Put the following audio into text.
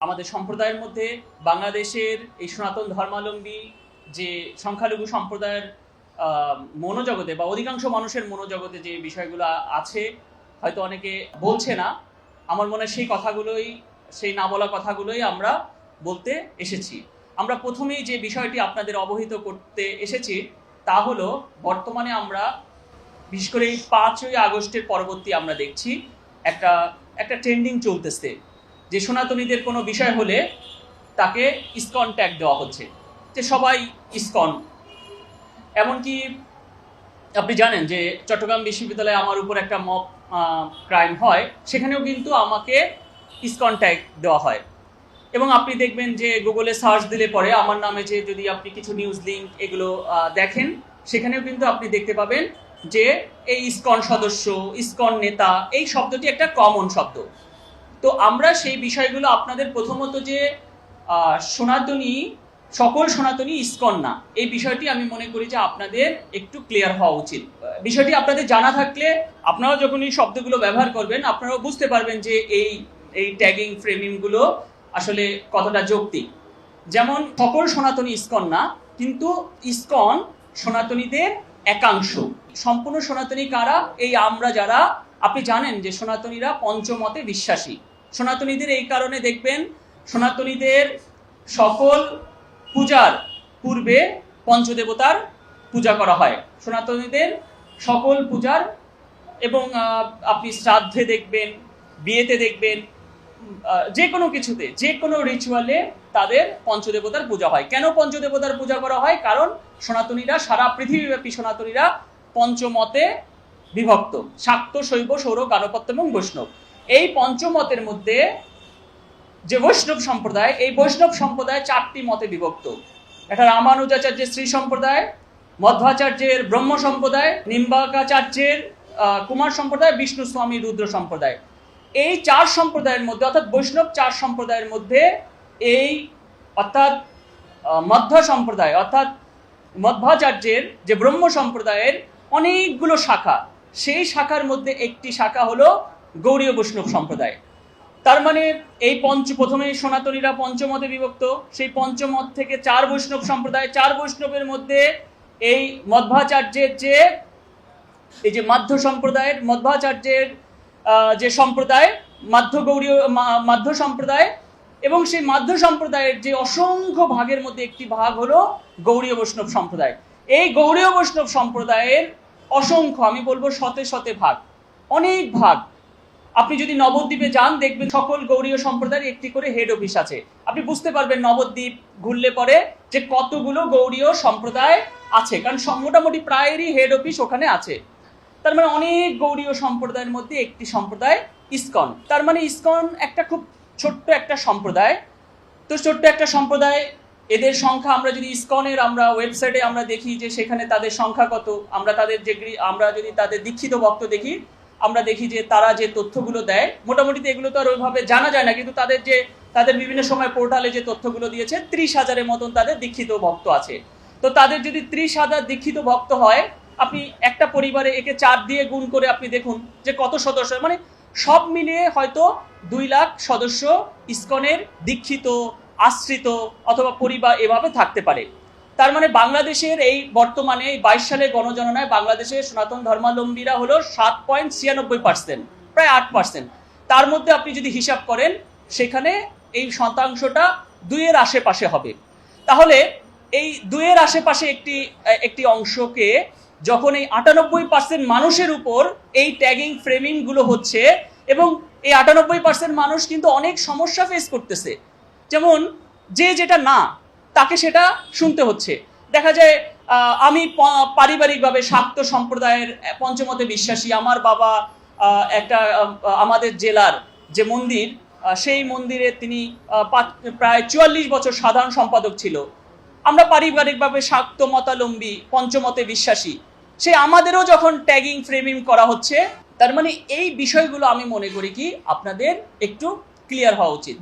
আমাদের সম্প্রদায়ের মধ্যে বাংলাদেশের এই সনাতন ধর্মাবলম্বী যে সংখ্যালঘু সম্প্রদায়ের মনোজগতে বা অধিকাংশ মানুষের মনোজগতে যে বিষয়গুলো আছে হয়তো অনেকে বলছে না। আমার মনে হয় সেই কথাগুলোই, সেই না বলা কথাগুলোই আমরা বলতে এসেছি। আমরা প্রথমেই যে বিষয়টি আপনাদের অবহিত করতে এসেছি তা হলো, বর্তমানে আমরা বিশেষ করে এই 5ই আগস্টের পরবর্তী আমরা দেখছি একটা ট্রেন্ডিং চলতেছে যে সনাতনীদের কোনো বিষয় হলে তাকে ইসকন ট্যাগ দেওয়া হচ্ছে, যে সবাই ইসকন। এমনকি আপনি জানেন যে চট্টগ্রাম বিশ্ববিদ্যালয়ে আমার উপর একটা মব ক্রাইম হয়, সেখানেও কিন্তু আমাকে ইসকন ট্যাগ দেওয়া হয়। এবং আপনি দেখবেন যে গুগলে সার্চ দিলে পরে আমার নামে যে যদি আপনি কিছু নিউজ লিঙ্ক এগুলো দেখেন, সেখানেও কিন্তু আপনি দেখতে পাবেন যে এই ইসকন সদস্য, ইসকন নেতা, এই শব্দটি একটা কমন শব্দ। তো আমরা সেই বিষয়গুলো আপনাদের প্রথমত যে সনাতনী, সকল সনাতনী ইসকন না, এই বিষয়টি আমি মনে করি যে আপনাদের একটু ক্লিয়ার হওয়া উচিত। বিষয়টি আপনাদের জানা থাকলে আপনারাও যখন এই শব্দগুলো ব্যবহার করবেন আপনারাও বুঝতে পারবেন যে এই ট্যাগিং ফ্রেমিংগুলো আসলে কতটা যৌক্তিক। যেমন সকল সনাতনী ইসকন না, কিন্তু ইসকন সনাতনীদের একাংশ। সম্পূর্ণ সনাতনী কারা? এই আমরা যারা, আপনি জানেন যে সনাতনীরা পঞ্চমতে বিশ্বাসী। সনাতনীদের এই কারণে দেখবেন সনাতনীদের সকল পূজার পূর্বে পঞ্চদেবতার পূজা করা হয়। সনাতনীদের সকল পূজার, এবং আপনি শ্রাদ্ধে দেখবেন, বিয়েতে দেখবেন, যে কোনো কিছুতে, যে কোনো রিচুয়ালে তাদের পঞ্চদেবতার পূজা হয়। কেন পঞ্চদেবতার পূজা করা হয়? কারণ সনাতনীরা, সারা পৃথিবীব্যাপী সনাতনীরা পঞ্চমতে বিভক্ত: শাক্ত, শৈব, সৌর, গাণপত্য এবং বৈষ্ণব। এই পঞ্চমতের মধ্যে যে বৈষ্ণব সম্প্রদায়, এই বৈষ্ণব সম্প্রদায় 4টি মতে বিভক্ত। এটা রামানুজাচার্যের শ্রী সম্প্রদায়, মধ্বাচার্যের ব্রহ্ম সম্প্রদায়, নিম্বাকাচার্যের কুমার সম্প্রদায়, বিষ্ণু স্বামী রুদ্র সম্প্রদায়। এই 4 সম্প্রদায়ের মধ্যে, অর্থাৎ বৈষ্ণব 4 সম্প্রদায়ের মধ্যে এই অর্থাৎ মধ্ব সম্প্রদায়, অর্থাৎ মধ্বাচার্যের যে ব্রহ্ম সম্প্রদায়ের অনেকগুলো শাখা, সেই শাখার মধ্যে একটি শাখা হলো গৌড়ীয় বৈষ্ণব সম্প্রদায়। তার মানে এই প্রথমে সনাতনীরা পঞ্চমতে বিভক্ত, সেই পঞ্চমত থেকে 4 বৈষ্ণব সম্প্রদায়, 4 বৈষ্ণবের মধ্যে এই মধ্বাচার্যের যে এই যে মাধ্য সম্প্রদায়ের, মধ্বাচার্যের যে সম্প্রদায় মাধ্য সম্প্রদায়, এবং সেই মাধ্য সম্প্রদায়ের যে অসংখ্য ভাগের মধ্যে একটি ভাগ হলো গৌড়ীয় বৈষ্ণব সম্প্রদায়। এই গৌড়ীয় বৈষ্ণব সম্প্রদায়ের অসংখ্য, আমি বলবো শতে শতে ভাগ, অনেক ভাগ। আপনি যদি নবদ্বীপে যান দেখবেন সকল গৌড়ীয় সম্প্রদায়ের একটি করে হেড অফিস আছে। আপনি বুঝতে পারবেন নবদ্বীপ ঘুরলে পরে যে কতগুলো গৌড়ীয় সম্প্রদায় আছে, কারণ মোটামুটি প্রায়েরই হেড অফিস ওখানে আছে। তার মানে অনেক গৌড়ীয় সম্প্রদায়ের মধ্যে একটি সম্প্রদায় ইসকন। তার মানে ইসকন একটা খুব ছোট্ট একটা সম্প্রদায়। তো ছোট্ট একটা সম্প্রদায়, এদের সংখ্যা আমরা যদি ইসকনের আমরা ওয়েবসাইটে আমরা দেখি যে সেখানে তাদের সংখ্যা কত, আমরা যদি তাদের দীক্ষিত ভক্ত দেখি, আমরা দেখি যে তারা যে তথ্যগুলো দেয়, মোটামুটি এগুলো তো আর ওইভাবে জানা যায় না, কিন্তু তাদের বিভিন্ন সময় পোর্টালে যে তথ্যগুলো দিয়েছে 30,000-এর মতন তাদের দীক্ষিত ভক্ত আছে। তো তাদের যদি 30,000 দীক্ষিত ভক্ত হয়, আপনি একটা পরিবারে একে 4 দিয়ে গুণ করে আপনি দেখুন যে কত সদস্য, মানে সব মিলিয়ে হয়তো 2 লাখ সদস্য ইসকনের দীক্ষিত, আশ্রিত অথবা পরিবার এভাবে থাকতে পারে। তার মানে বাংলাদেশের এই বর্তমানে 22 সালের গণগণনায় বাংলাদেশের সনাতন ধর্মাবলম্বীরা হলো 7.96%, প্রায় 8%। তার মধ্যে আপনি যদি হিসাব করেন সেখানে এই শতাংশটা 2-এর আশেপাশে হবে। তাহলে এই 2-এর আশেপাশে একটি অংশকে যখন এই 98% মানুষের উপর এই ট্যাগিং ফ্রেমিংগুলো হচ্ছে, এবং এই 98% মানুষ কিন্তু অনেক সমস্যা ফেস করতেছে। যেমন যেটা না তাকে সেটা শুনতে হচ্ছে। দেখা যায় আমি পারিবারিকভাবে শাক্ত সম্প্রদায়ের পঞ্চমতে বিশ্বাসী, আমার বাবা একটা আমাদের জেলার যে মন্দির, সেই মন্দিরে তিনি প্রায় 44 বছর সাধারণ সম্পাদক ছিল। আমরা পারিবারিকভাবে শাক্ত মতাবলম্বী, পঞ্চমতে বিশ্বাসী, সে আমাদেরও যখন ট্যাগিং ফ্রেমিং করা হচ্ছে, তার মানে এই বিষয়গুলো আমি মনে করি কি আপনাদের একটু ক্লিয়ার হওয়া উচিত।